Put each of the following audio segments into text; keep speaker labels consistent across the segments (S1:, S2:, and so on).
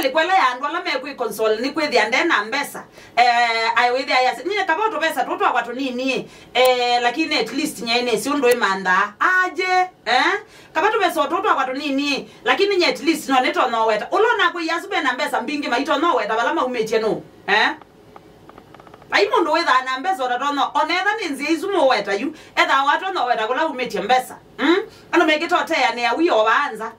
S1: likwela ya andu ala me ku console ni kwethi ande na mbesa ai wethi aya ni kaba to pesa to kwa to nini lakini at least nyaine si ndo imanda aje kaba to pesa to kwa to nini lakini nya at least no neto no weta ulona ku yasube na mbesa mbingi maito no weta bala maumeche no ai mundu wetha na mbesa otono onetha ninzi izumo weta yu etha watu no weta kula umeche mbesa ano megito teya ne awi obanza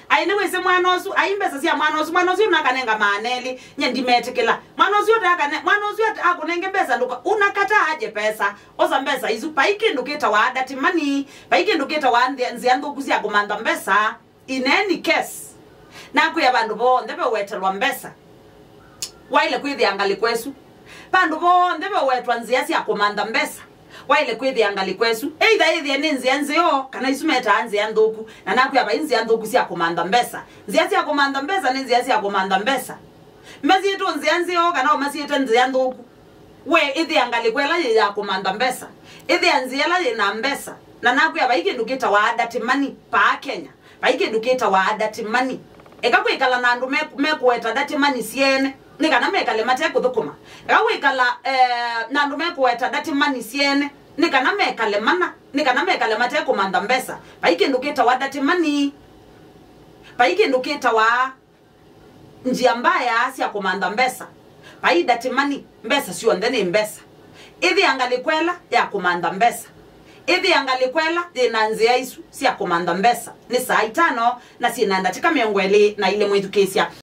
S1: aine wese mwana osu aimbesa sia mwana osu nakanenga maneli nyendimetekela mwana osu takane mwana osu akunenge mbesa nduka unakata aje pesa oza mbesa izu paikindu kita wa dati money paikindu kita wa nziandu kusia kumanda mbesa in any case naku ya bandu bonde be wetelwa mbesa waile kwithi angali kwesu bandu bonde be wetwa nzia sia kumanda mbesa waile kwithi angali kwesu either ninzi nzio kana isumeta nzi andoku na naku ya bainzi andoku sia kumanda mbesa nzia sia kumanda mbesa ninzi sia kumanda mbesa mezi to nzi nzio kana omasi to nzi andoku we ithi angali kwela ya kumanda mbesa ithi anziela na mbesa na naku ya baike ndukita wa adati money pa Kenya baike ndukita wa adati money ekakwikala na andu mekuweta dati money siene nika na mekale mate kuthukuma ewikala na andu mekuweta dati money siene nika na mekale mana nika na mekale mate kumanda mbesa baike ndukita wa dati money baike ndukita wa njia mbaya sia kumanda mbesa bai dati money mbesa sio ndene mbesa ithi angalikwela ya kumanda mbesa ithi angalikwela inanzia isu sia kumanda mbesa ni saa 5 na sina ndatika miongweli na ile mwetu kesia